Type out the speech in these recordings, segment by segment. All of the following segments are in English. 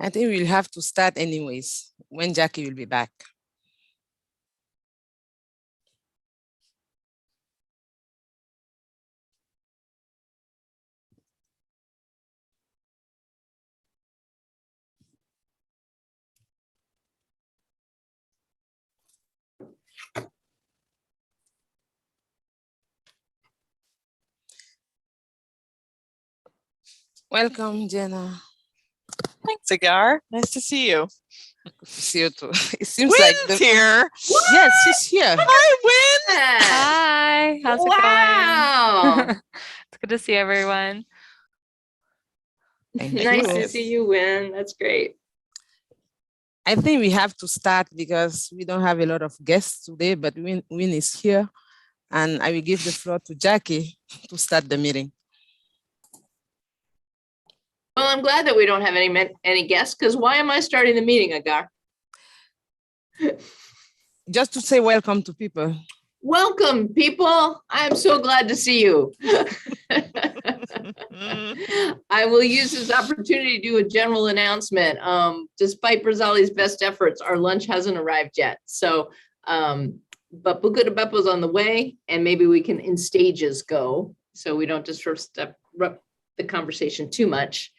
I think we'll have to start anyways when Jackie will be back. Welcome, Jenna. Thanks, Agar. Nice to see you. See you too. It seems Wynn's like here. Yes, she's here. Hi, Wynn. Hi, how's it going? It's good to see everyone. Thank Nice you. to see you, Wynn. That's great. I think we have to start because we don't have a lot of guests today, but Win is here. And I will give the floor to Jackie to start the meeting. Well, I'm glad that we don't have any guests, because why am I starting the meeting, Agar? Just to say welcome to people. Welcome, people. I'm so glad to see you. I will use this opportunity to do a general announcement. Despite Brazali's best efforts, our lunch hasn't arrived yet. So, but Buca de Beppo's on the way, and maybe we can in stages go, so we don't disrupt the conversation too much.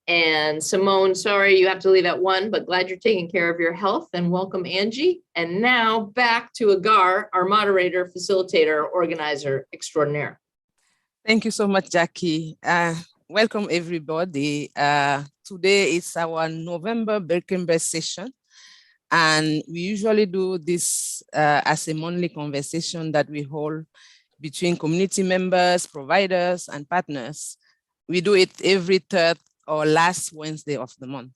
And Simone, sorry you have to leave at 1, but glad you're taking care of your health, and welcome Angie. And now back to Agar, our moderator, facilitator, organizer extraordinaire. Thank you so much, Jackie. Welcome everybody. Today is our November Birkenbeck session. And we usually do this as a monthly conversation that we hold between community members, providers, and partners. We do it every third or last Wednesday of the month.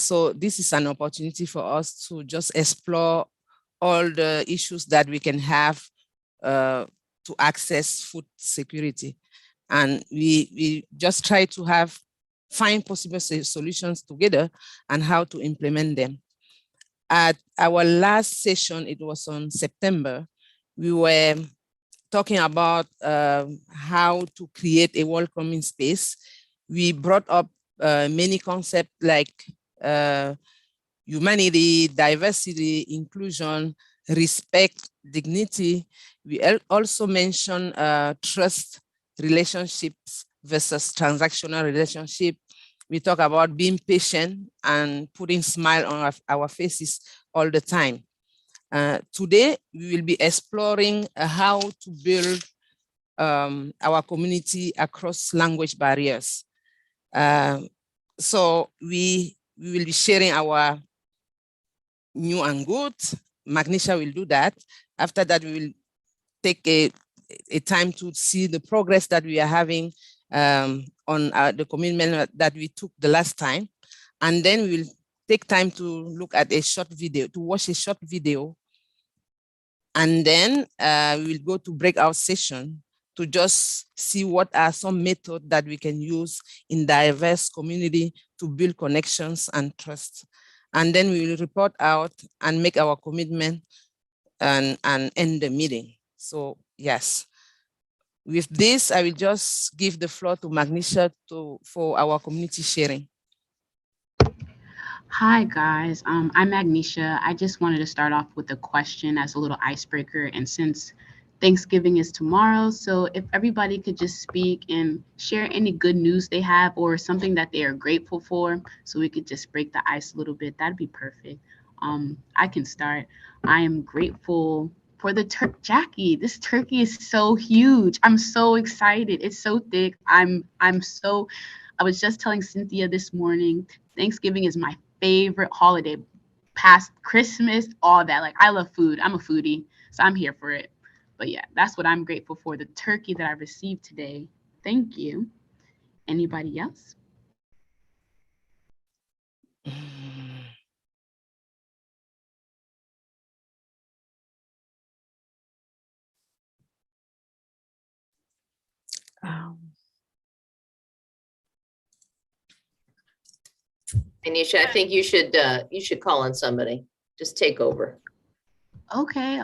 So this is an opportunity for us to just explore all the issues that we can have to access food security. And we just try to find possible solutions together and how to implement them. At our last session, it was on September, we were talking about how to create a welcoming space. We brought up many concepts like humanity, diversity, inclusion, respect, dignity. We also mentioned trust relationships versus transactional relationship. We talk about being patient and putting smile on our faces all the time. Today, we will be exploring how to build our community across language barriers. So we will be sharing our new and good. Magnisha will do that. After that, we will take a time to see the progress that we are having on the commitment that we took the last time. And then we will take time to look at a short video, to watch a short video. And then we will go to breakout session to just see what are some methods that we can use in diverse community to build connections and trust. And then we will report out and make our commitment and end the meeting. So yes, with this, I will just give the floor to Magnisha for our community sharing. Hi guys, I'm Magnisha. I just wanted to start off with a question as a little icebreaker, and since Thanksgiving is tomorrow, so if everybody could just speak and share any good news they have or something that they are grateful for, so we could just break the ice a little bit, that'd be perfect. I can start. I am grateful for the Jackie. This turkey is so huge. I'm so excited. It's so thick. I was just telling Cynthia this morning, Thanksgiving is my favorite holiday, past Christmas, all that. Like, I love food. I'm a foodie, so I'm here for it. But yeah, that's what I'm grateful for, the turkey that I received today. Thank you. Anybody else? Anisha, I think you should call on somebody. Just take over. Okay,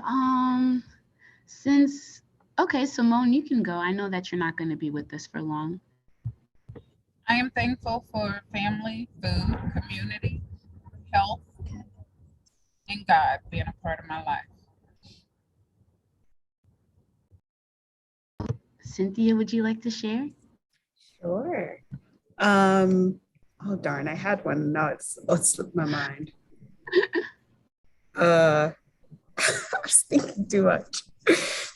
okay, Simone, you can go. I know that you're not going to be with us for long. I am thankful for family, food, community, health, and God being a part of my life. Cynthia, would you like to share? Sure. Oh darn, I had one. Now it's slipped my mind. I was thinking too much.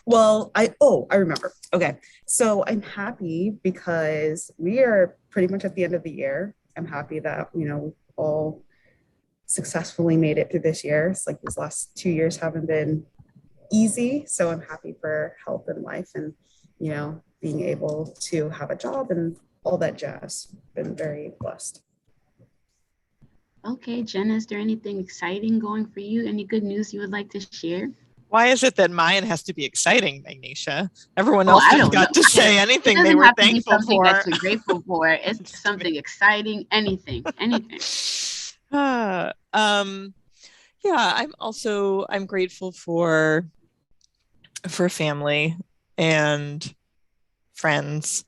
Well, I remember. Okay. So I'm happy because we are pretty much at the end of the year. I'm happy that, we all successfully made it through this year. It's like these last 2 years haven't been easy. So I'm happy for health and life and, being able to have a job and all that jazz. Been very blessed. Okay, Jenna, is there anything exciting going for you? Any good news you would like to share? Why is it that mine has to be exciting, Magnesia? Everyone Oh, else I just don't got know. to say It anything they doesn't were have to be thankful something for. that you're grateful for. It's something exciting, anything. Yeah, I'm grateful for family and friends.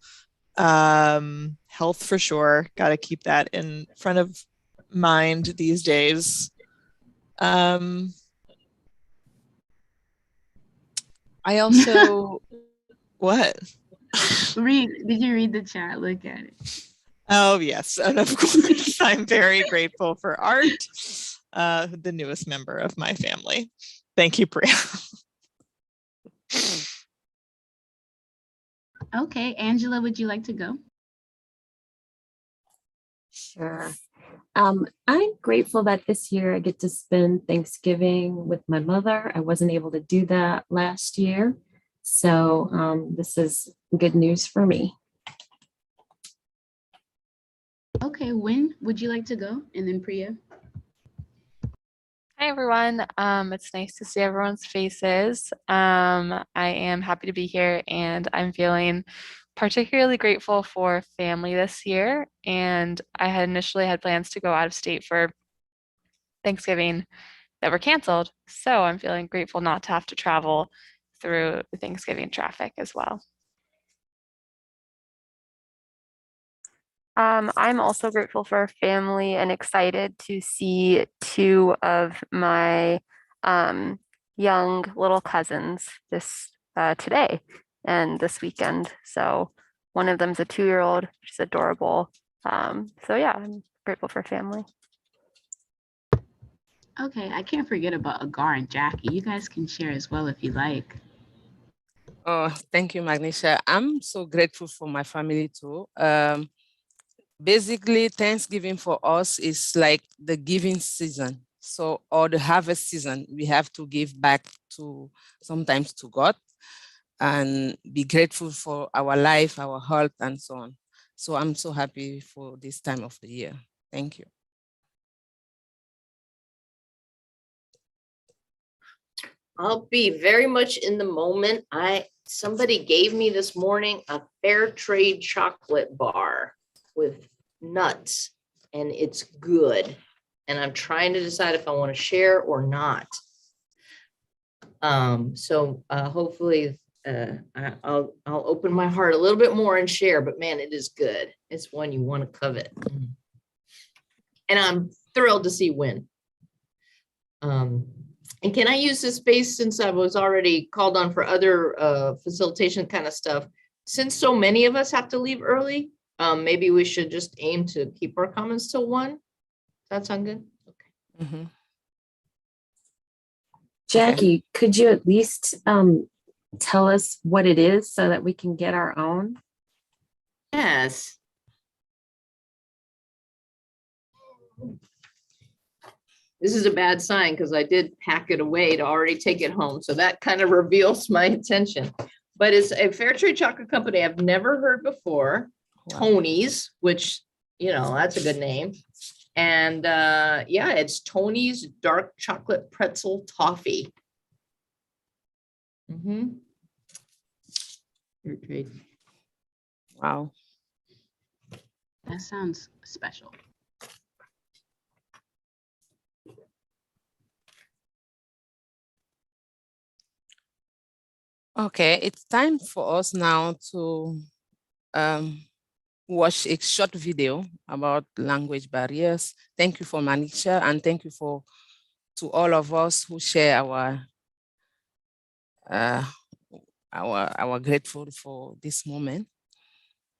Health for sure. Got to keep that in front of mind these days. I also what? Did you read the chat? Look at it. Oh yes, and of course I'm very grateful for Art, the newest member of my family. Thank you, Priya. Okay, Angela, would you like to go? Sure. I'm grateful that this year I get to spend Thanksgiving with my mother. I wasn't able to do that last year. So this is good news for me. Okay, Wynn, would you like to go? And then Priya. Hi, everyone. It's nice to see everyone's faces. I am happy to be here, and I'm feeling particularly grateful for family this year. And I had initially had plans to go out of state for Thanksgiving that were canceled. So I'm feeling grateful not to have to travel through the Thanksgiving traffic as well. I'm also grateful for family and excited to see two of my young little cousins today and this weekend. So one of them's a 2-year-old, which is adorable. So yeah, I'm grateful for family. Okay, I can't forget about Agar and Jackie. You guys can share as well if you like. Oh, thank you, Magnesia. I'm so grateful for my family too. Basically, Thanksgiving for us is like the giving season. So, or the harvest season, we have to give back sometimes to God and be grateful for our life, our health, and so on. So I'm so happy for this time of the year. Thank you. I'll be very much in the moment. Somebody gave me this morning a fair trade chocolate bar with nuts, and it's good. And I'm trying to decide if I want to share or not. So hopefully I'll open my heart a little bit more and share, but man, it is good. It's one you want to covet. And I'm thrilled to see Wynn. And can I use this space, since I was already called on for other facilitation kind of stuff? Since so many of us have to leave early, maybe we should just aim to keep our comments till 1. Does that sound good? Okay. Mm-hmm. Jackie, could you at least tell us what it is so that we can get our own? Yes. This is a bad sign because I did pack it away to already take it home. So that kind of reveals my intention. But it's a fair trade chocolate company I've never heard before. Wow. Tony's, which, that's a good name. And yeah, it's Tony's dark chocolate pretzel toffee. Fair trade. Wow. That sounds special. Okay, it's time for us now to watch a short video about language barriers. Thank you for Manisha, and thank you to all of us who share our grateful for this moment.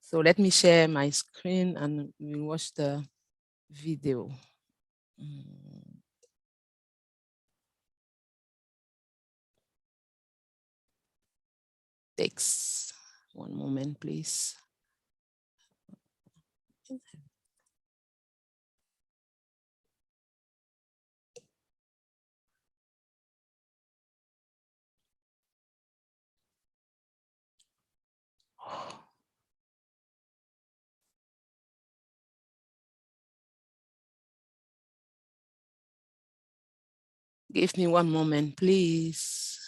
So let me share my screen and we watch the video. Takes one moment, please. Give me one moment, please.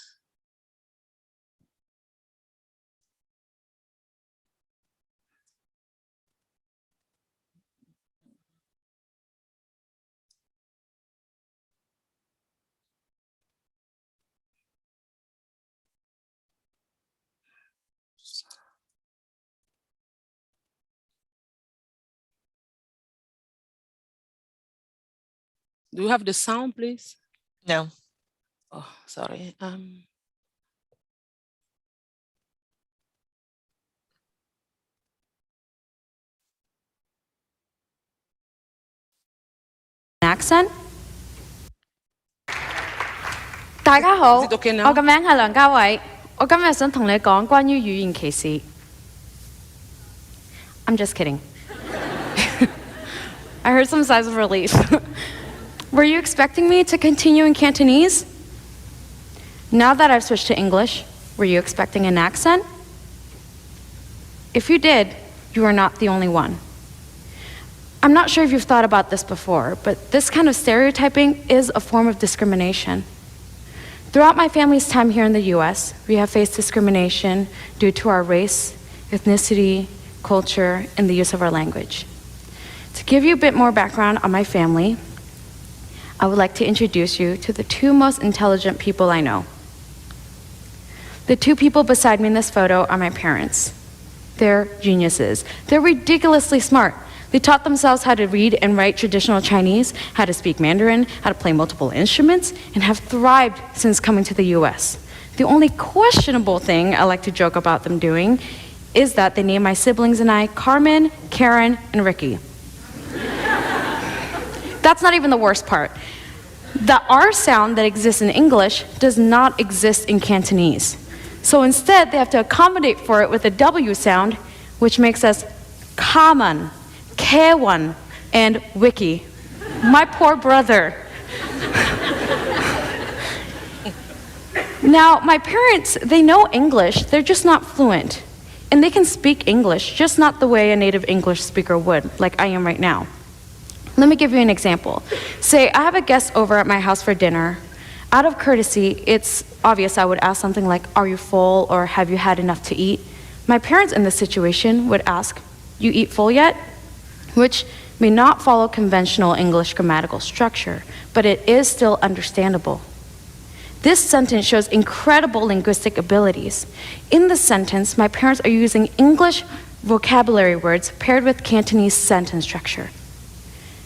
Do you have the sound, please? No. Oh, sorry. accent。大家好， Is it okay now? 我嘅名係梁家偉，我今日想同你講關於語言歧視。I'm just kidding. I heard some sighs of relief. Were you expecting me to continue in Cantonese? Now that I've switched to English, were you expecting an accent? If you did, you are not the only one. I'm not sure if you've thought about this before, but this kind of stereotyping is a form of discrimination. Throughout my family's time here in the US, we have faced discrimination due to our race, ethnicity, culture, and the use of our language. To give you a bit more background on my family, I would like to introduce you to the two most intelligent people I know. The two people beside me in this photo are my parents. They're geniuses. They're ridiculously smart. They taught themselves how to read and write traditional Chinese, how to speak Mandarin, how to play multiple instruments, and have thrived since coming to the US. The only questionable thing I like to joke about them doing is that they named my siblings and I Carmen, Karen, and Ricky. That's not even the worst part. The R sound that exists in English does not exist in Cantonese. So instead, they have to accommodate for it with a W sound, which makes us Kaman, K1, and Wiki. My poor brother. Now, my parents, they know English, they're just not fluent. And they can speak English, just not the way a native English speaker would, like I am right now. Let me give you an example. Say I have a guest over at my house for dinner. Out of courtesy, it's obvious I would ask something like, "Are you full?" or "Have you had enough to eat?" My parents in this situation would ask, "You eat full yet?" Which may not follow conventional English grammatical structure, but it is still understandable. This sentence shows incredible linguistic abilities. In the sentence, my parents are using English vocabulary words paired with Cantonese sentence structure.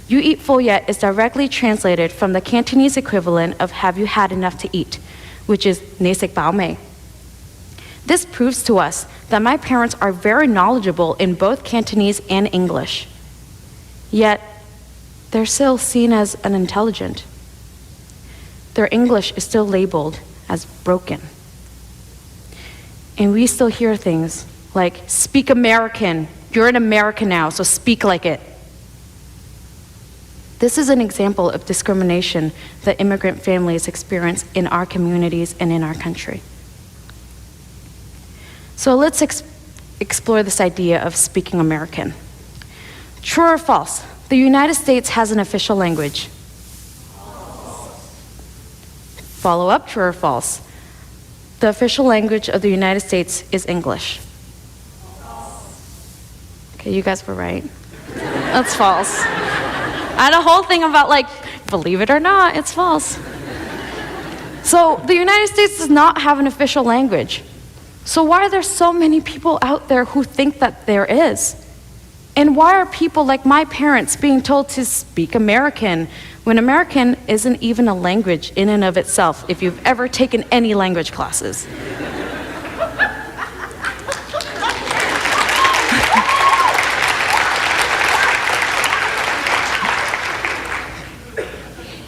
"You eat full yet" is directly translated from the Cantonese equivalent of "Have you had enough to eat?" which is "你食飽未?" This proves to us that my parents are very knowledgeable in both Cantonese and English. Yet, they're still seen as unintelligent. Their English is still labeled as broken. And we still hear things like, "Speak American. You're an American now, so speak like it." This is an example of discrimination that immigrant families experience in our communities and in our country. So let's explore this idea of speaking American. True or false? The United States has an official language. Follow up, true or false? The official language of the United States is English. Okay, you guys were right. That's false. I had a whole thing about like, believe it or not, it's false. So the United States does not have an official language. So why are there so many people out there who think that there is? And why are people like my parents being told to speak American when American isn't even a language in and of itself, if you've ever taken any language classes?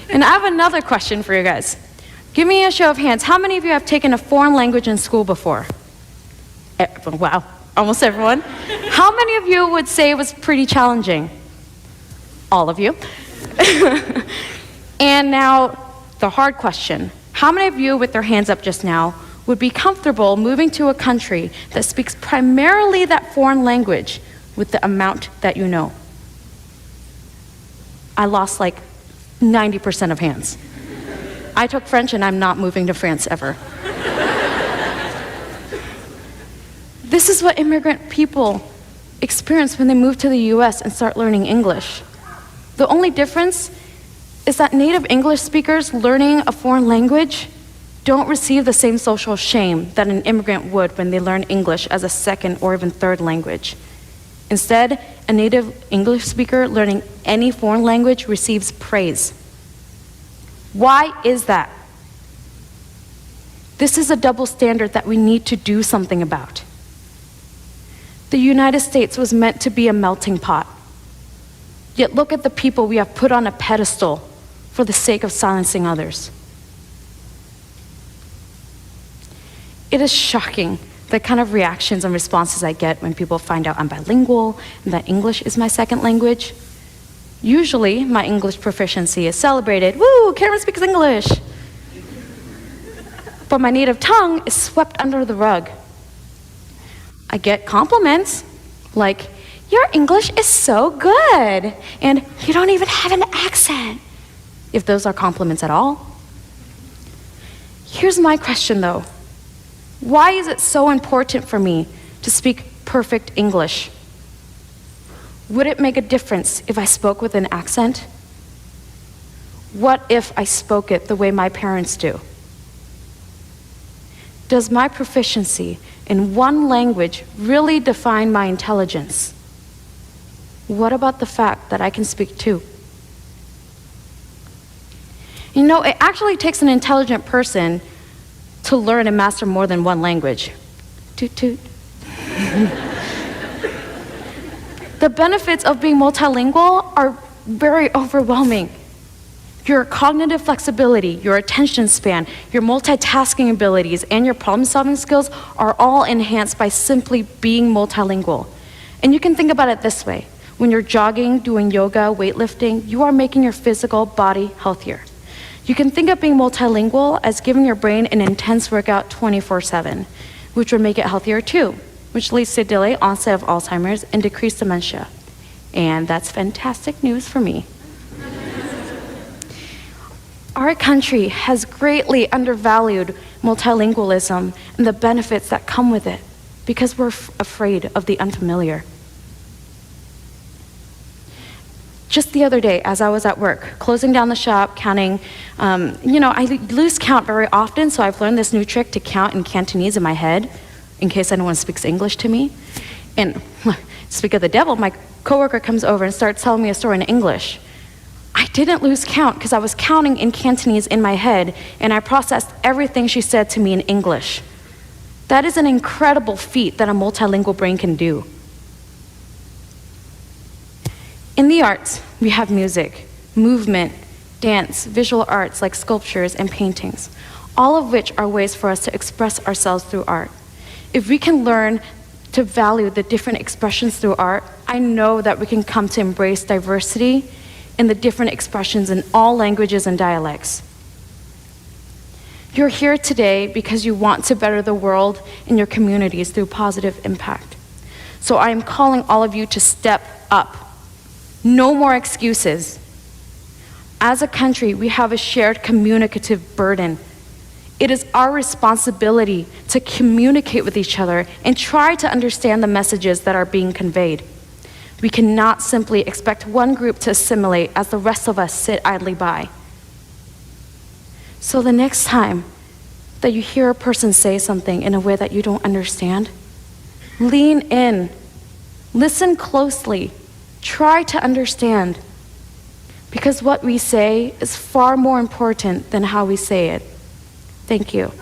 And I have another question for you guys. Give me a show of hands. How many of you have taken a foreign language in school before? Wow, almost everyone. How many of you would say it was pretty challenging? All of you. And now, the hard question. How many of you, with their hands up just now, would be comfortable moving to a country that speaks primarily that foreign language with the amount that you know? I lost like 90% of hands. I took French and I'm not moving to France ever. This is what immigrant people experience when they move to the US and start learning English. The only difference is that native English speakers learning a foreign language don't receive the same social shame that an immigrant would when they learn English as a second or even third language. Instead, a native English speaker learning any foreign language receives praise. Why is that? This is a double standard that we need to do something about. The United States was meant to be a melting pot. Yet look at the people we have put on a pedestal for the sake of silencing others. It is shocking the kind of reactions and responses I get when people find out I'm bilingual and that English is my second language. Usually, my English proficiency is celebrated. Woo, Karen speaks English. But my native tongue is swept under the rug. I get compliments like, "Your English is so good," and "You don't even have an accent," if those are compliments at all. Here's my question though. Why is it so important for me to speak perfect English? Would it make a difference if I spoke with an accent? What if I spoke it the way my parents do? Does my proficiency in one language really define my intelligence? What about the fact that I can speak two? You know, it actually takes an intelligent person to learn and master more than one language. Toot toot. The benefits of being multilingual are very overwhelming. Your cognitive flexibility, your attention span, your multitasking abilities, and your problem-solving skills are all enhanced by simply being multilingual. And you can think about it this way. When you're jogging, doing yoga, weightlifting, you are making your physical body healthier. You can think of being multilingual as giving your brain an intense workout 24/7, which would make it healthier too, which leads to delayed onset of Alzheimer's and decreased dementia. And that's fantastic news for me. Our country has greatly undervalued multilingualism and the benefits that come with it because we're afraid of the unfamiliar. Just the other day, as I was at work, closing down the shop, counting, I lose count very often, so I've learned this new trick to count in Cantonese in my head, in case anyone speaks English to me. And speak of the devil, my coworker comes over and starts telling me a story in English. I didn't lose count because I was counting in Cantonese in my head, and I processed everything she said to me in English. That is an incredible feat that a multilingual brain can do. In the arts, we have music, movement, dance, visual arts like sculptures and paintings, all of which are ways for us to express ourselves through art. If we can learn to value the different expressions through art, I know that we can come to embrace diversity in the different expressions in all languages and dialects. You're here today because you want to better the world and your communities through positive impact. So I am calling all of you to step up. No more excuses. As a country, we have a shared communicative burden. It is our responsibility to communicate with each other and try to understand the messages that are being conveyed. We cannot simply expect one group to assimilate as the rest of us sit idly by. So the next time that you hear a person say something in a way that you don't understand, lean in, Listen closely. Try to understand. Because what we say is far more important than how we say it. Thank you.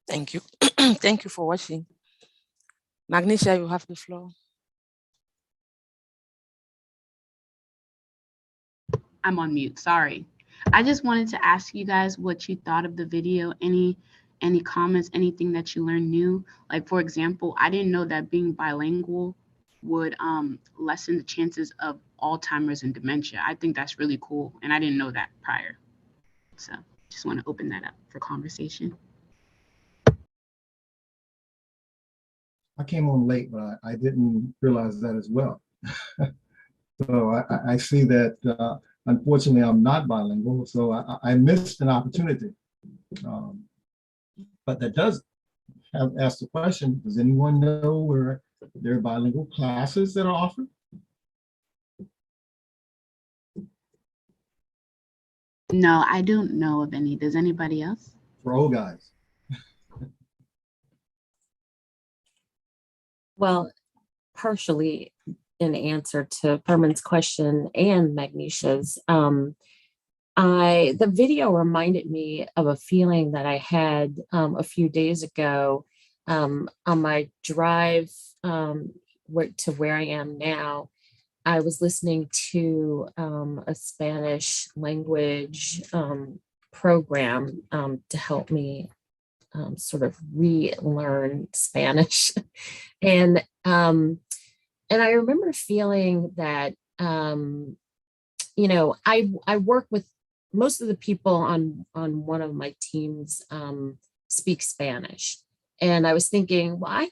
Thank you. Thank you for watching. Magnesia, you have the floor. I'm on mute, sorry. I just wanted to ask you guys what you thought of the video. Any comments, anything that you learned new? Like, for example, I didn't know that being bilingual would lessen the chances of Alzheimer's and dementia. I think that's really cool, and I didn't know that prior. So just want to open that up for conversation. I came on late, but I didn't realize that as well. So I see that, unfortunately, I'm not bilingual, so I missed an opportunity. But that does ask the question, does anyone know where there are bilingual classes that are offered? No, I don't know of any. Does anybody else? For old guys. Well, partially in answer to Herman's question and Magnesia's, the video reminded me of a feeling that I had a few days ago on my drive to where I am now. I was listening to a Spanish language program to help me sort of relearn Spanish. And I remember feeling that, you know, I work with most of the people on one of my teams speak Spanish. And I was thinking, well,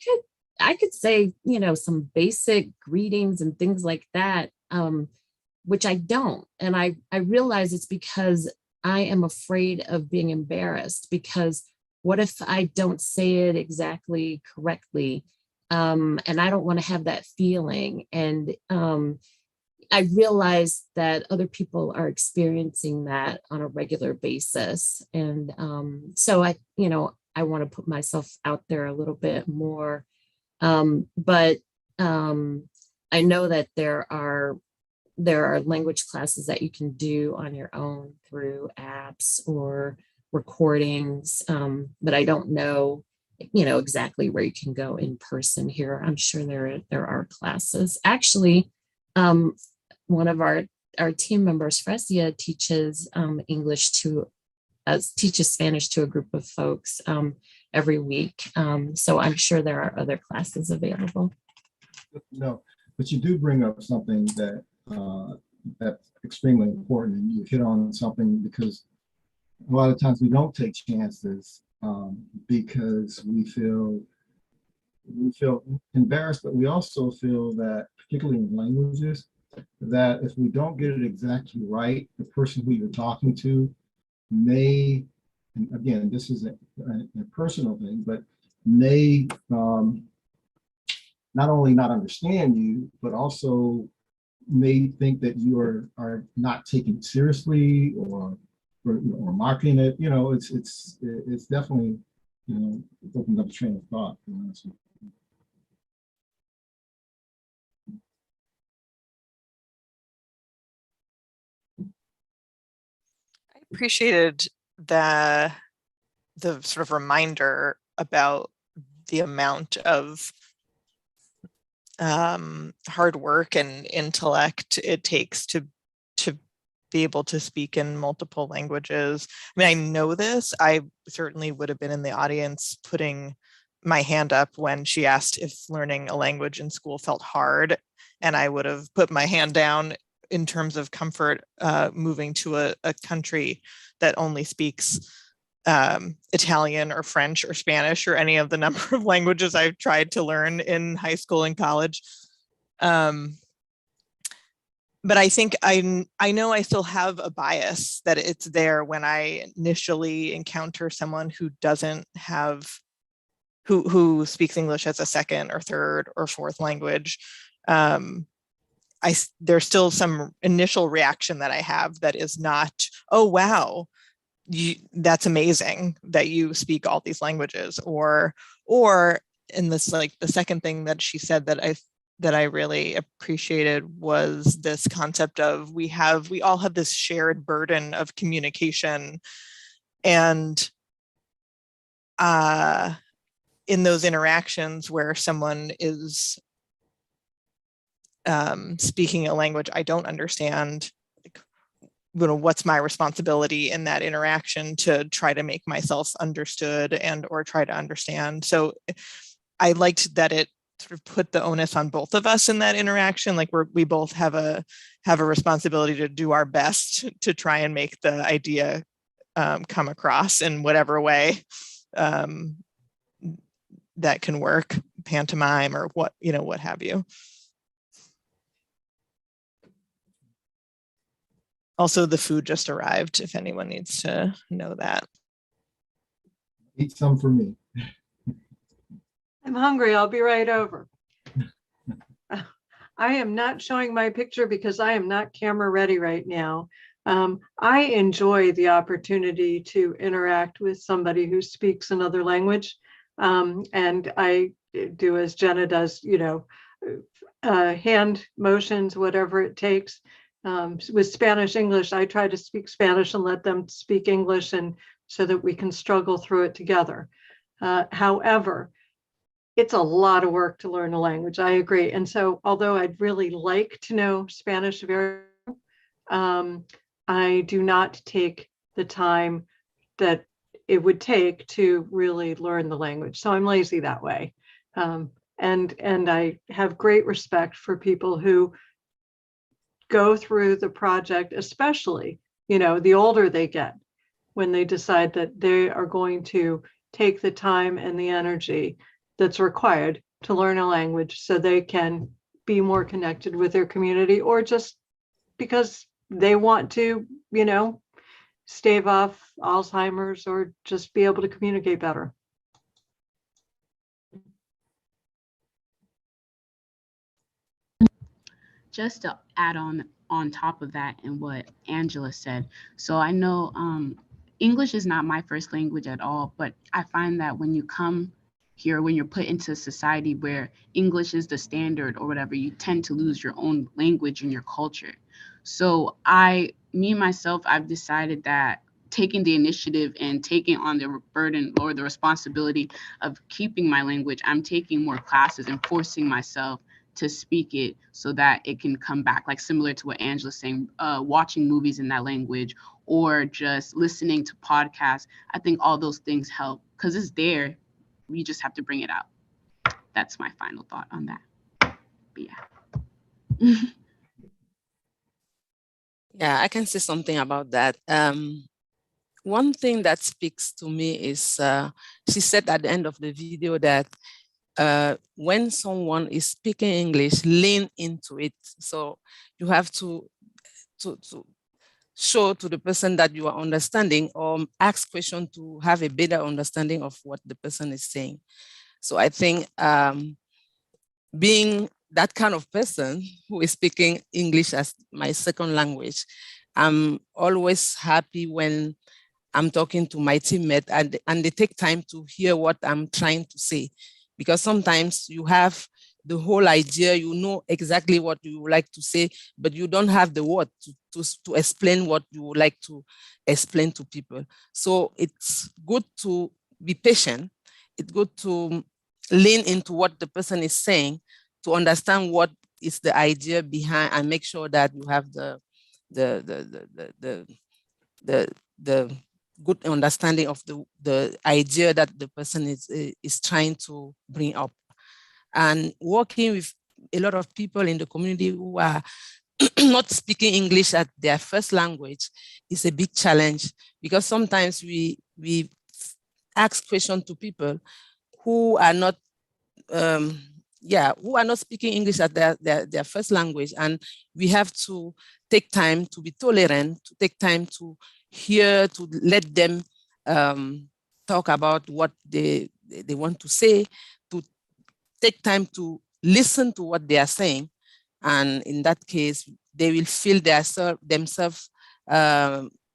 I could say, you know, some basic greetings and things like that, which I don't. And I realize it's because I am afraid of being embarrassed, because what if I don't say it exactly correctly? And I don't want to have that feeling. And I realize that other people are experiencing that on a regular basis. And so I want to put myself out there a little bit more. But I know that there are language classes that you can do on your own through apps or recordings, but I don't know, you know, exactly where you can go in person here. I'm sure there are classes. Actually, one of our team members, Fresia, teaches teaches Spanish to a group of folks every week. So I'm sure there are other classes available. No, but you do bring up something that that's extremely important, and you hit on something, because a lot of times we don't take chances because we feel embarrassed, but we also feel that, particularly in languages, that if we don't get it exactly right, the person who you're talking to may, and again, this is a personal thing, but may not only not understand you, but also may think that you are not taking it seriously or marking it. You know, it's definitely, you know, opened up a train of thought. You know, so. I appreciated the sort of reminder about the amount of hard work and intellect it takes to be able to speak in multiple languages. I mean, I know this. I certainly would have been in the audience putting my hand up when she asked if learning a language in school felt hard, and I would have put my hand down in terms of comfort moving to a country that only speaks Italian or French or Spanish or any of the number of languages I've tried to learn in high school and college. But I think I know I still have a bias that it's there when I initially encounter someone who doesn't have, who speaks English as a second or third or fourth language. There's still some initial reaction that I have that is not, oh, wow, that's amazing that you speak all these languages. Or in this, like the second thing that she said that I really appreciated was this concept of we all have this shared burden of communication, and in those interactions where someone is speaking a language I don't understand, what's my responsibility in that interaction to try to make myself understood and or try to understand. So I liked that it sort of put the onus on both of us in that interaction. Like we both have a responsibility to do our best to try and make the idea come across in whatever way that can work, pantomime or what have you. Also, the food just arrived, if anyone needs to know that. Eat some for me. I'm hungry. I'll be right over. I am not showing my picture because I am not camera ready right now. I enjoy the opportunity to interact with somebody who speaks another language. And I do as Jenna does, hand motions, whatever it takes. With Spanish, English, I try to speak Spanish and let them speak English, and so that we can struggle through it together. However, it's a lot of work to learn a language. I agree. And so although I'd really like to know Spanish very well, I do not take the time that it would take to really learn the language. So I'm lazy that way. And I have great respect for people who go through the project, especially, the older they get, when they decide that they are going to take the time and the energy that's required to learn a language so they can be more connected with their community, or just because they want to, stave off Alzheimer's or just be able to communicate better. Just to add on top of that and what Angela said. So I know English is not my first language at all, but I find that when you come here, when you're put into a society where English is the standard or whatever, you tend to lose your own language and your culture. So myself, I've decided that taking the initiative and taking on the burden or the responsibility of keeping my language, I'm taking more classes and forcing myself to speak it so that it can come back, like similar to what Angela's saying, watching movies in that language or just listening to podcasts. I think all those things help because it's there. We just have to bring it out. That's my final thought on that. But yeah. Yeah, I can say something about that. One thing that speaks to me is she said at the end of the video that when someone is speaking English, lean into it. So you have to show to the person that you are understanding, or ask questions to have a better understanding of what the person is saying. So I think being that kind of person who is speaking English as my second language, I'm always happy when I'm talking to my teammate and they take time to hear what I'm trying to say. Because sometimes you have the whole idea, you know exactly what you would like to say, but you don't have the word to explain what you would like to explain to people. So it's good to be patient. It's good to lean into what the person is saying, to understand what is the idea behind, and make sure that you have the good understanding of the idea that the person is trying to bring up. And working with a lot of people in the community who are not speaking English as their first language is a big challenge, because sometimes we ask questions to people who are not speaking English as their first language, and we have to take time to be tolerant, to take time to hear, to let them talk about what they want to say, to take time to listen to what they are saying. And in that case, they will feel themselves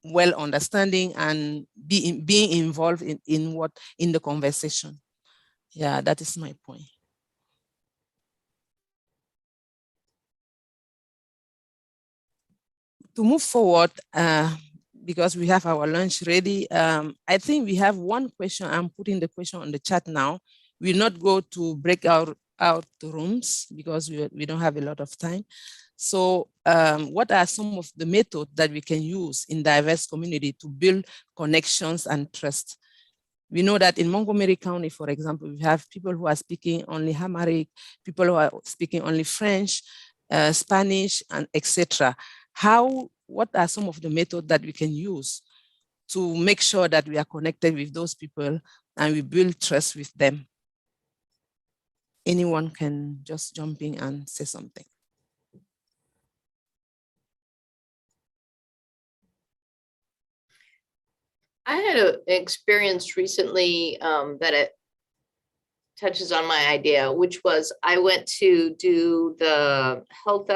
well understanding and being involved in the conversation. Yeah, that is my point. To move forward, because we have our lunch ready, I think we have one question. I'm putting the question on the chat now. We'll not go to break out rooms because we don't have a lot of time. So what are some of the methods that we can use in diverse community to build connections and trust? We know that in Montgomery County, for example, we have people who are speaking only Amharic, people who are speaking only French, Spanish, and etc. What are some of the methods that we can use to make sure that we are connected with those people and we build trust with them? Anyone can just jump in and say something. I had an experience recently that it touches on my idea, which was I went to do the health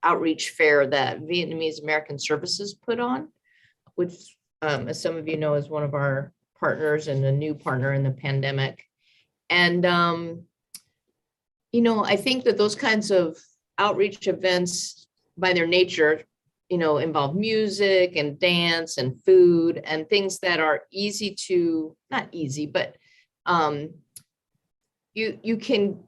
outreach fair that Vietnamese American Services put on, which, as some of you know, is one of our partners and a new partner in the pandemic. And, I think that those kinds of outreach events by their nature, involve music and dance and food and things that are easy to, not easy, but you can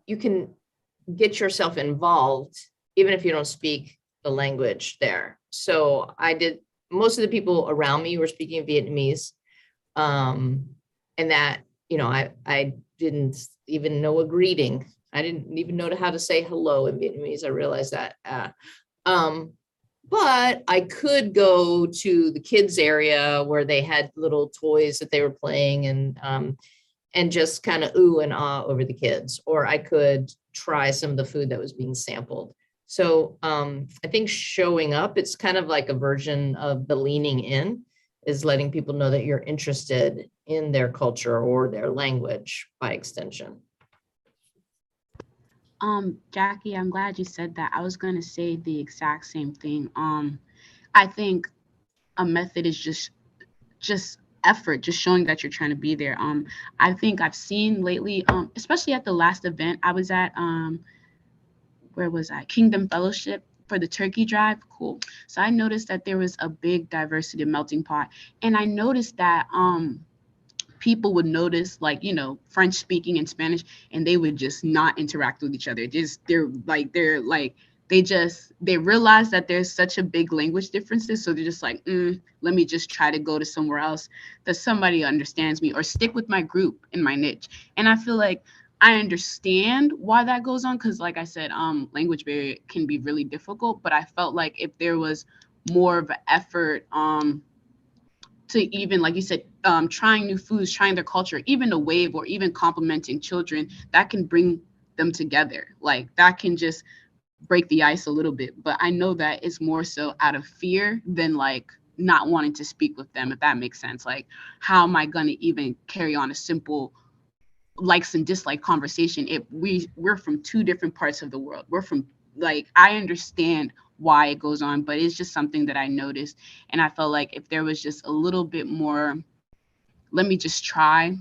get yourself involved even if you don't speak the language there. So most of the people around me were speaking Vietnamese. And that, I didn't even know a greeting. I didn't even know how to say hello in Vietnamese. I realized that. But I could go to the kids area where they had little toys that they were playing and just kind of ooh and ah over the kids. Or I could try some of the food that was being sampled. So I think showing up, it's kind of like a version of the leaning in, is letting people know that you're interested in their culture or their language by extension. Jackie, I'm glad you said that. I was going to say the exact same thing. I think a method is just effort, just showing that you're trying to be there. I think I've seen lately, especially at the last event I was at, where was I? Kingdom Fellowship for the turkey drive. Cool. So I noticed that there was a big diversity melting pot. And I noticed that people would notice, like, French speaking and Spanish, and they would just not interact with each other. They realize that there's such a big language differences. So they're just like, let me just try to go to somewhere else that somebody understands me, or stick with my group in my niche. And I feel like I understand why that goes on, because like I said, language barrier can be really difficult, but I felt like if there was more of an effort to even, like you said, trying new foods, trying their culture, even a wave, or even complimenting children, that can bring them together. Like that can just break the ice a little bit. But I know that it's more so out of fear than like not wanting to speak with them, if that makes sense. Like, how am I going to even carry on a simple likes and dislike conversation if we're from two different parts of the world? We're from, like, I understand why it goes on, but it's just something that I noticed. And I felt like if there was just a little bit more, let me just try,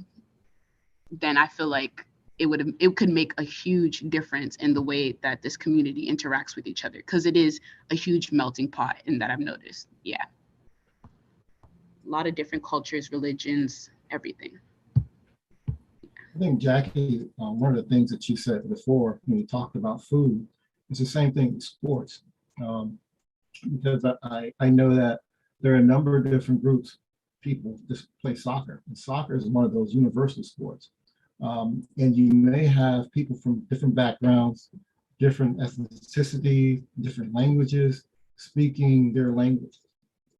then I feel like it could make a huge difference in the way that this community interacts with each other, because it is a huge melting pot in that I've noticed. Yeah. A lot of different cultures, religions, everything. I think, Jackie, one of the things that you said before when you talked about food, it's the same thing with sports. Because I know that there are a number of different groups, people just play soccer, and soccer is one of those universal sports. And you may have people from different backgrounds, different ethnicity, different languages, speaking their language.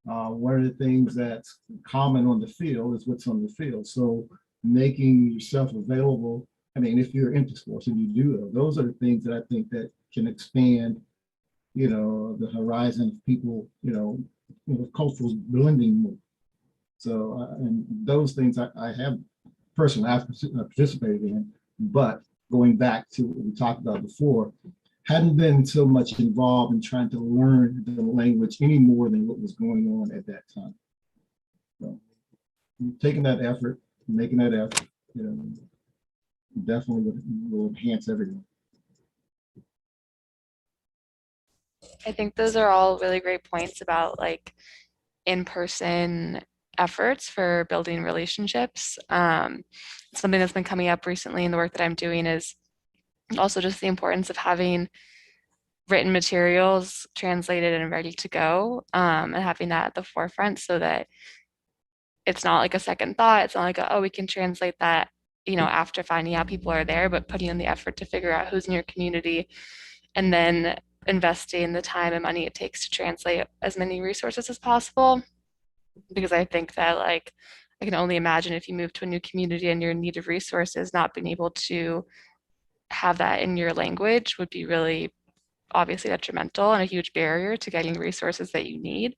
One of the things that's common on the field is what's on the field. So making yourself available, I mean, if you're into sports and you do those are the things that I think that can expand, the horizon of people, cultural blending more. So, and those things I have personally, I've participated in, but going back to what we talked about before, hadn't been so much involved in trying to learn the language any more than what was going on at that time. So taking that effort, making that effort, you know, definitely will enhance everything. I think those are all really great points about like in-person efforts for building relationships. Something that's been coming up recently in the work that I'm doing is also just the importance of having written materials translated and ready to go, and having that at the forefront so that it's not like a second thought. It's not like, oh, we can translate that, you know, after finding out people are there, but putting in the effort to figure out who's in your community and then investing the time and money it takes to translate as many resources as possible. Because I think that like, I can only imagine if you move to a new community and you're in need of resources, not being able to have that in your language would be really obviously detrimental and a huge barrier to getting resources that you need.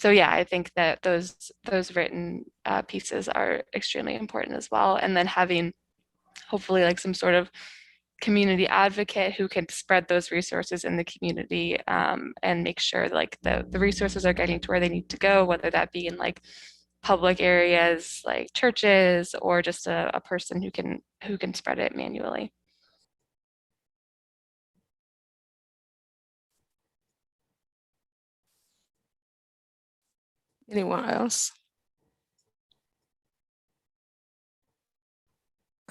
So yeah, I think that those written pieces are extremely important as well. And then having hopefully like some sort of community advocate who can spread those resources in the community, and make sure like the resources are getting to where they need to go, whether that be in like public areas like churches or just a person who can spread it manually. Anyone else?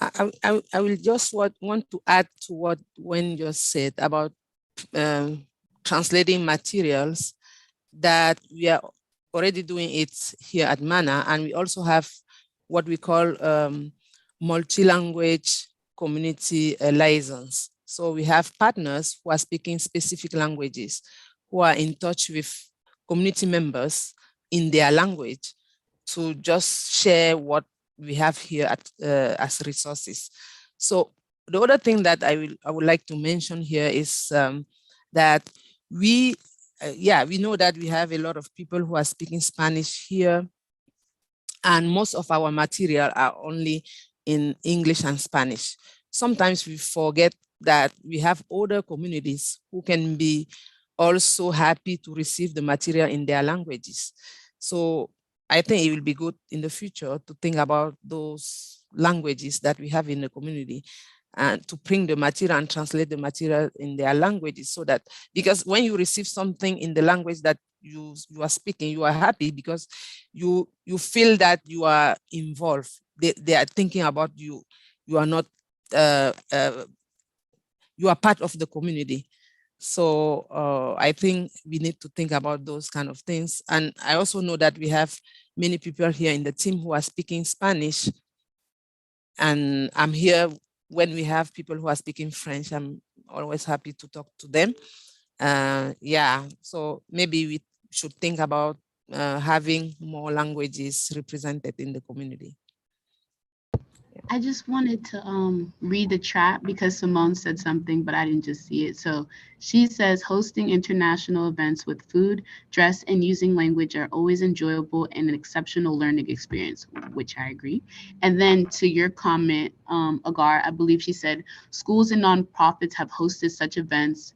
I will just want to add to what Wen just said about translating materials, that we are already doing it here at MANA, and we also have what we call multi-language community liaisons. So we have partners who are speaking specific languages, who are in touch with community members in their language to just share what we have here at, as resources. So the other thing that I would like to mention here is that we know that we have a lot of people who are speaking Spanish here, and most of our material are only in English and Spanish. Sometimes we forget that we have other communities who can be also happy to receive the material in their languages. So I think it will be good in the future to think about those languages that we have in the community and to bring the material and translate the material in their languages, so that, because when you receive something in the language that you are speaking, you are happy because you feel that you are involved. They are thinking about you. You are not, you are part of the community. So I think we need to think about those kind of things. And I also know that we have many people here in the team who are speaking Spanish. And I'm here when we have people who are speaking French. I'm always happy to talk to them. Yeah, so maybe we should think about having more languages represented in the community. I just wanted to read the chat because Simone said something, but I didn't just see it. So she says, hosting international events with food, dress, and using language are always enjoyable and an exceptional learning experience, which I agree. And then to your comment, Agar, I believe she said, schools and nonprofits have hosted such events.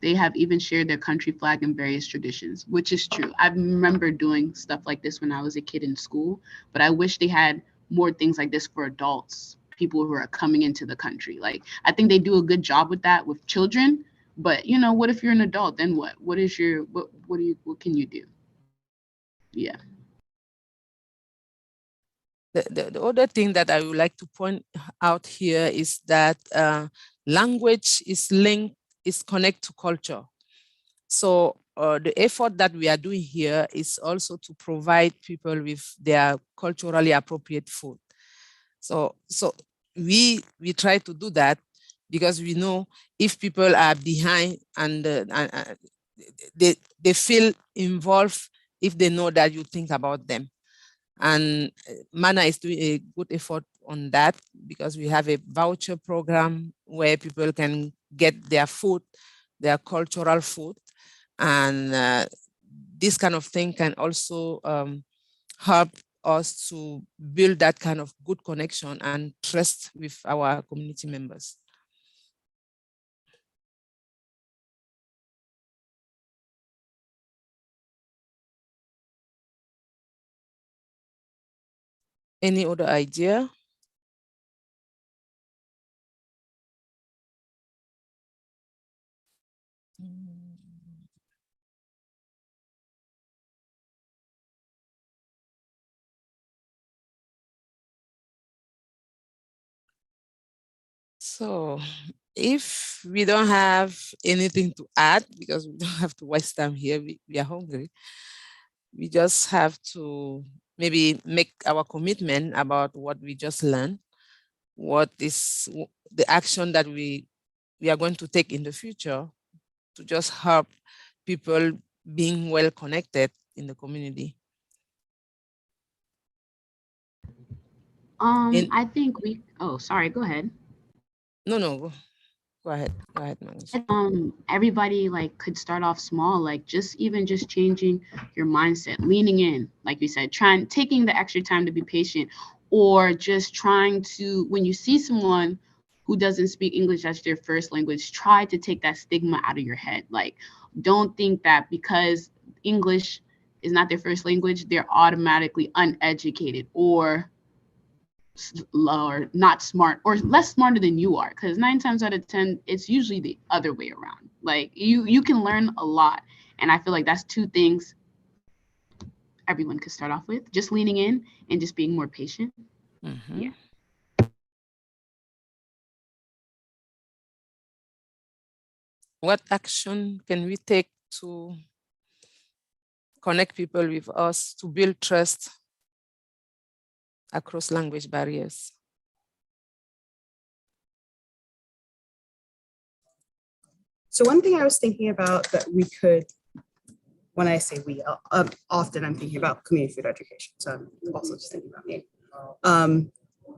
They have even shared their country flag and various traditions, which is true. I remember doing stuff like this when I was a kid in school, but I wish they had more things like this for adults, people who are coming into the country. Like, I think they do a good job with that with children, but you know, what if you're an adult? Then what? What can you do? Yeah. The other thing that I would like to point out here is that language is connected to culture. So the effort that we are doing here is also to provide people with their culturally appropriate food. So we try to do that because we know if people are behind and they feel involved if they know that you think about them. And MANA is doing a good effort on that because we have a voucher program where people can get their food, their cultural food. And this kind of thing can also help us to build that kind of good connection and trust with our community members. Any other idea? So if we don't have anything to add, because we don't have to waste time here, we are hungry, we just have to maybe make our commitment about what we just learned, what is the action that we are going to take in the future to just help people being well connected in the community. I think oh, sorry, go ahead. No, go ahead, Manisha. Everybody like could start off small, like just changing your mindset, leaning in, like you said, taking the extra time to be patient, or just trying to, when you see someone who doesn't speak English as their first language, try to take that stigma out of your head. Like, don't think that because English is not their first language, they're automatically uneducated or not smart or less smarter than you are, because 9 times out of 10 it's usually the other way around. Like you can learn a lot, and I feel like that's 2 things everyone could start off with, just leaning in and just being more patient. Yeah. What action can we take to connect people with us, to build trust across language barriers? So one thing I was thinking about that we could, when I say we, often I'm thinking about community food education. So I'm also just thinking about me.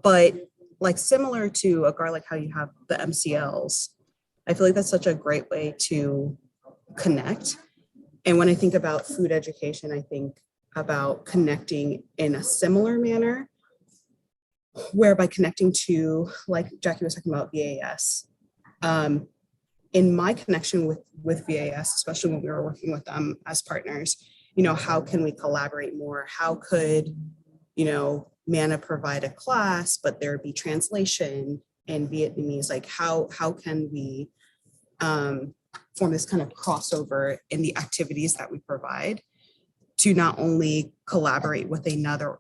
But like similar to a garlic, how you have the MCLs, I feel like that's such a great way to connect. And when I think about food education, I think about connecting in a similar manner, whereby connecting to, like Jackie was talking about, VAS. In my connection with VAS, especially when we were working with them as partners, how can we collaborate more? How could, MANA provide a class, but there be translation in Vietnamese? Like how can we form this kind of crossover in the activities that we provide to not only collaborate with another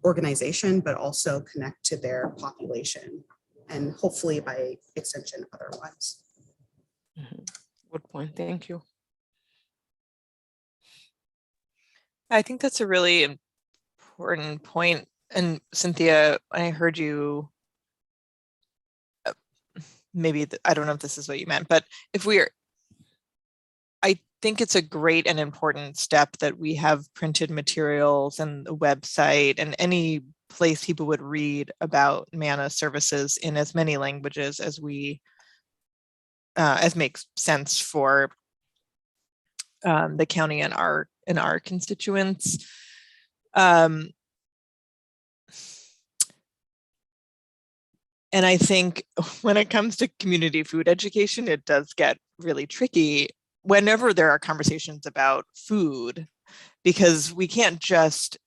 organization, but also connect to their population and hopefully by extension, other ones. Good point, thank you. I think that's a really important point. And Cynthia, I heard you, maybe, I don't know if this is what you meant, but I think it's a great and important step that we have printed materials and the website and any place people would read about MANA services in as many languages as as makes sense for the county and our constituents. And I think when it comes to community food education, it does get really tricky whenever there are conversations about food, because we can't just,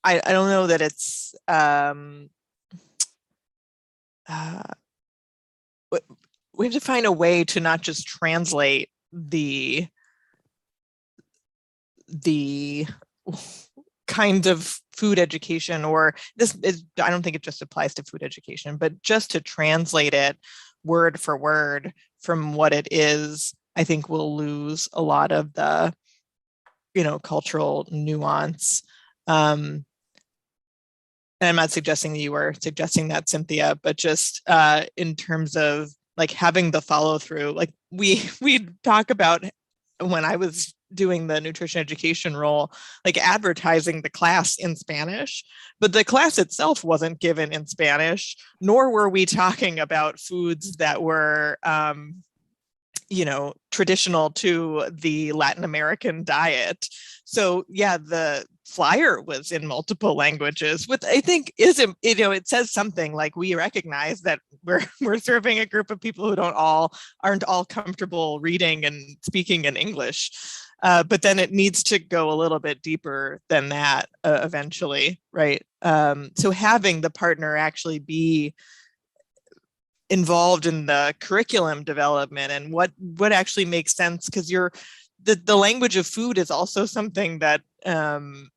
I don't know that it's, we have to find a way to not just translate the kind of food education, or this is, I don't think it just applies to food education, but just to translate it word for word from what it is, I think we'll lose a lot of the, cultural nuance. And I'm not suggesting that you were suggesting that, Cynthia, but just in terms of like having the follow through, like we talk about when I was doing the nutrition education role, like advertising the class in Spanish, but the class itself wasn't given in Spanish, nor were we talking about foods that were, traditional to the Latin American diet. So yeah, the flyer was in multiple languages, which I think is, it says something like we recognize that we're serving a group of people who aren't all comfortable reading and speaking in English. But then it needs to go a little bit deeper than that eventually, right? So having the partner actually be involved in the curriculum development and what actually makes sense, because the language of food is also something that we're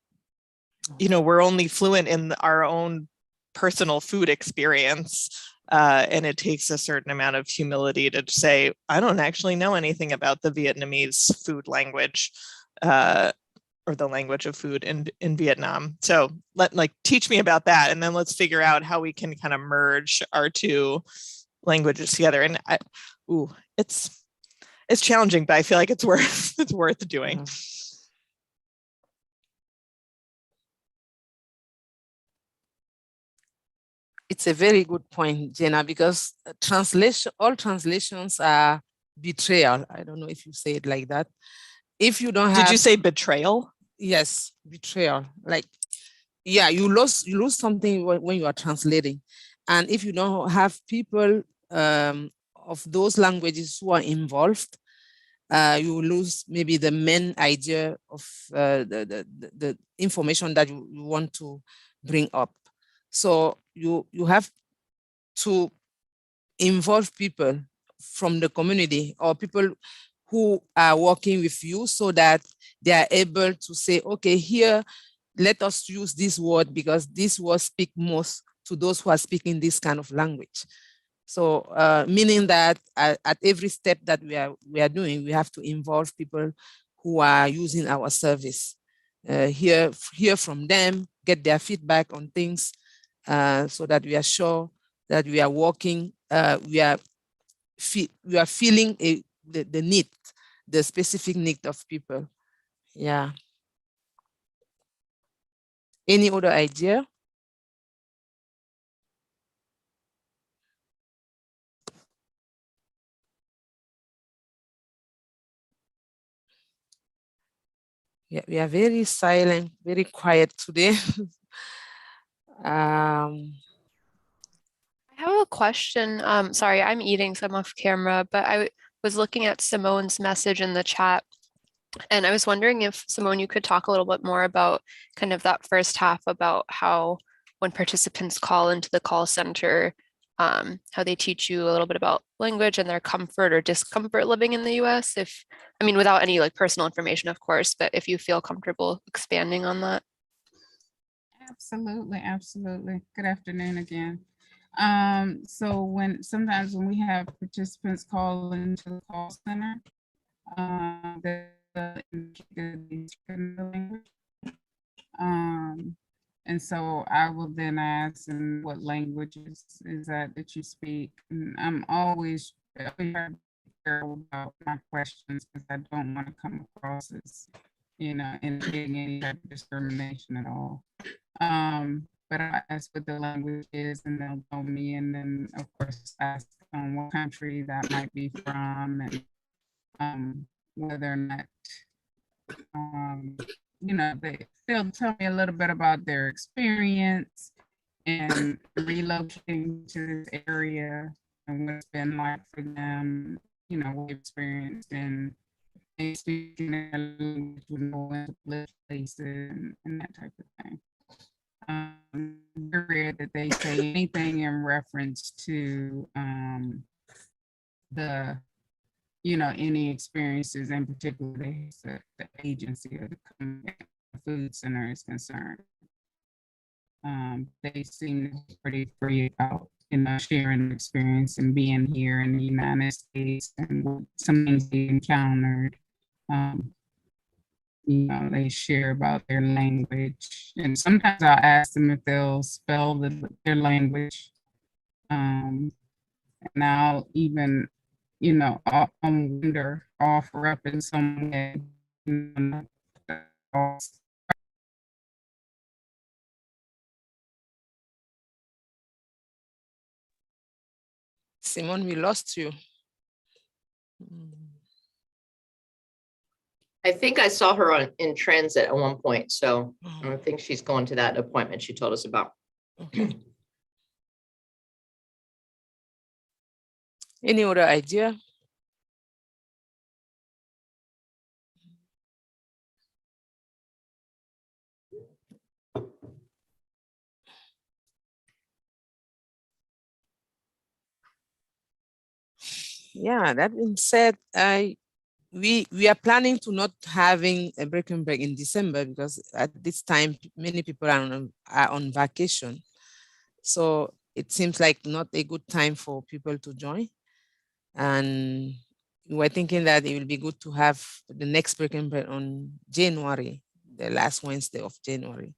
only fluent in our own personal food experience, and it takes a certain amount of humility to say, I don't actually know anything about the Vietnamese food language, or the language of food in Vietnam. So teach me about that, and then let's figure out how we can kind of merge our two languages together. And it's challenging, but I feel like it's worth doing. It's a very good point, Jenna, because all translations are betrayal. I don't know if you say it like that. If you don't have— Did you say betrayal? Yes, betrayal. You lose something when you are translating. And if you don't have people of those languages who are involved, you will lose maybe the main idea of the information that you want to bring up. So you have to involve people from the community or people who are working with you, so that they are able to say, okay, here, let us use this word because this word speaks most to those who are speaking this kind of language. So meaning that at every step that we are doing, we have to involve people who are using our service, hear from them, get their feedback on things, so that we are sure that we are working, we are feeling the need, the specific need of people. Yeah. Any other idea? Yeah, we are very silent, very quiet today. I have a question. Sorry, I'm eating, so I'm off camera, but I was looking at Simone's message in the chat, and I was wondering if, Simone, you could talk a little bit more about kind of that first half, about how when participants call into the call center, how they teach you a little bit about language and their comfort or discomfort living in the US. Without any personal information, of course, but if you feel comfortable expanding on that. Absolutely, absolutely. Good afternoon again. So sometimes when we have participants call into the call center, and so I will then ask them, what languages is that you speak? And I'm always careful about my questions, because I don't want to come across as, indicating any type of discrimination at all. But I ask what the language is, and they'll tell me, and then of course ask what country that might be from, and whether or not they'll tell me a little bit about their experience and relocating to this area and what it's been like for them, what they've experienced and speaking their language with no places and that type of thing. Rare that they say anything in reference to any experiences, in particular the agency or the food center is concerned. They seem to be pretty free about sharing experience and being here in the United States and what some things they encountered. They share about their language, and sometimes I'll ask them if they'll spell their language. And I'll even, wonder, offer up in some way. Simone, we lost you. I think I saw her in transit at one point, so I think she's going to that appointment she told us about. Okay. Any other idea? Yeah, that being said, we are planning to not having a breaking break in December because at this time many people are on vacation. So it seems like not a good time for people to join. And we were thinking that it will be good to have the next breaking break on January, the last Wednesday of January,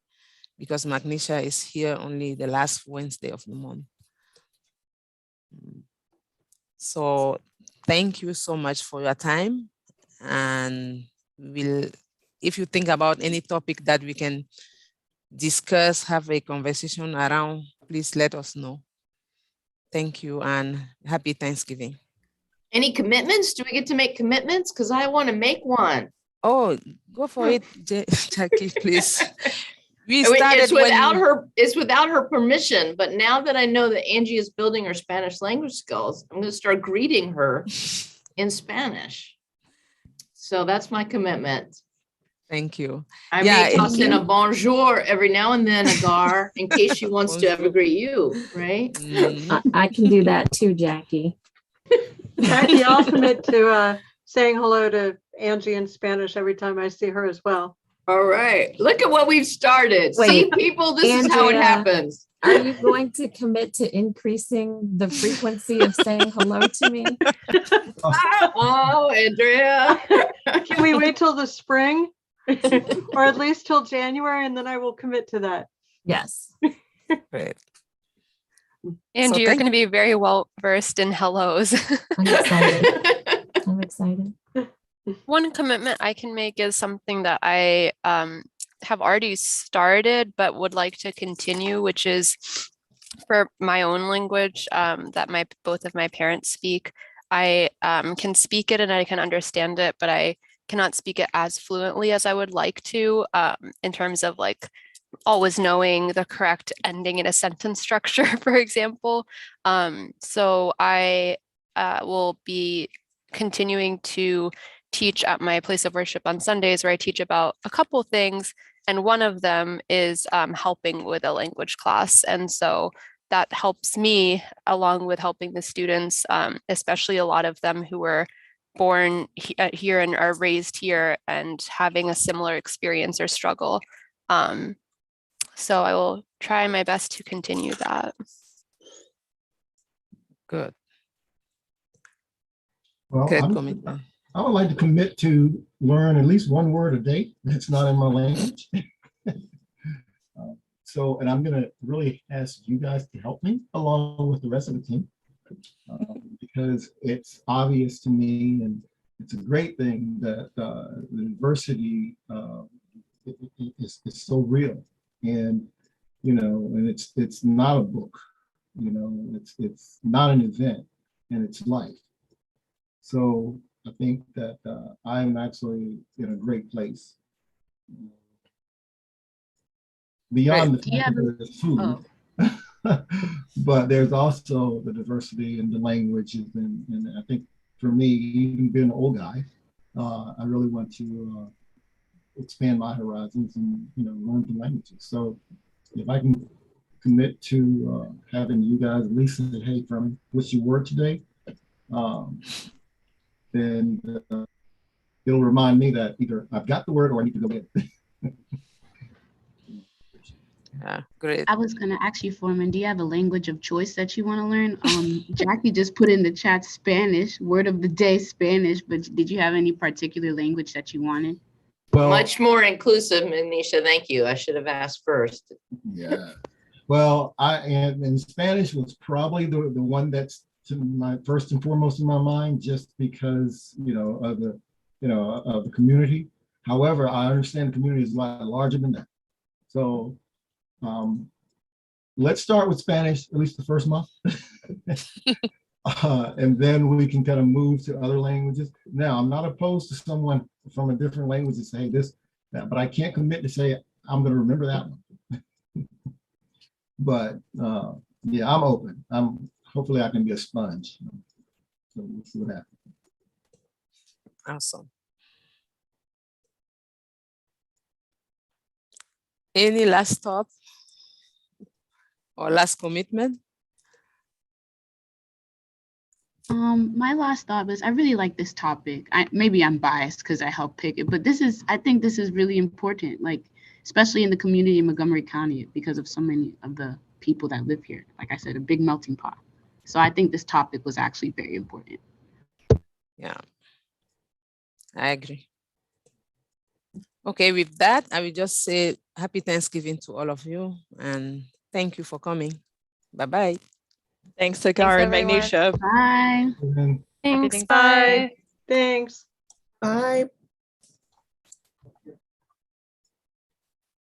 because Magnesia is here only the last Wednesday of the month. So thank you so much for your time. And if you think about any topic that we can discuss, have a conversation around, please let us know. Thank you and happy Thanksgiving. Any commitments? Do we get to make commitments? Because I want to make one. Oh, go for it, Jackie, please. We I mean, started it's without her permission, but now that I know that Angie is building her Spanish language skills, I'm going to start greeting her in Spanish. So that's my commitment. Thank you. I may toss in a bonjour every now and then, Agar, in case she wants to ever greet you, right? I can do that too, Jackie. Jackie, I'll commit to saying hello to Angie in Spanish every time I see her as well. All right. Look at what we've started. Wait, see, people, this is how it Andrea, happens. Are you going to commit to increasing the frequency of saying hello to me? Oh, Andrea. Can we wait till the spring? Or at least till January, and then I will commit to that. Yes. Great. Angie, you're going to be very well versed in hellos. I'm excited. I'm excited. One commitment I can make is something that I have already started but would like to continue, which is for my own language that both of my parents speak. I can speak it and I can understand it, but I cannot speak it as fluently as I would like to in terms of like always knowing the correct ending in a sentence structure, for example. So I will be continuing to teach at my place of worship on Sundays, where I teach about a couple things. And one of them is helping with a language class. And so that helps me along with helping the students, especially a lot of them who were born here and are raised here and having a similar experience or struggle. So I will try my best to continue that. Good. Well, Good commitment. I would like to commit to learn at least one word a day that's not in my language. And I'm going to really ask you guys to help me along with the rest of the team because it's obvious to me, and it's a great thing that the diversity is so real, and and it's not a book, it's not an event, and it's life. So I think that I'm actually in a great place. Beyond the fact that there's food, but there's also the diversity in the languages, and I think for me, even being an old guy, I really want to expand my horizons and learn the languages. So if I can commit to having you guys at least say, hey, from what you were today, then it'll remind me that either I've got the word or I need to go get it. Great. I was going to ask you, Foreman, do you have a language of choice that you want to learn? Jackie just put in the chat Spanish, word of the day, Spanish, but did you have any particular language that you wanted? Well, much more inclusive, Manisha. Thank you. I should have asked first. Yeah. Well, and Spanish was probably the one that's my first and foremost in my mind, just because of the community. However, I understand the community is a lot larger than that. So let's start with Spanish, at least the first month. And then we can kind of move to other languages. Now, I'm not opposed to someone from a different language to say this, that, but I can't commit to say I'm going to remember that one. But yeah, I'm open. Hopefully I can be a sponge. So we'll see what happens. Awesome. Any last thought or last commitment? My last thought was I really like this topic. Maybe I'm biased because I helped pick it, but I think this is really important, like especially in the community in Montgomery County because of so many of the people that live here. Like I said, a big melting pot. So I think this topic was actually very important. Yeah, I agree. Okay, with that, I will just say happy Thanksgiving to all of you and thank you for coming. Bye-bye. Thanks, Sagar and everyone. Magnesia. Bye. And then Happy Thanks. Thanksgiving. Thanks. Bye.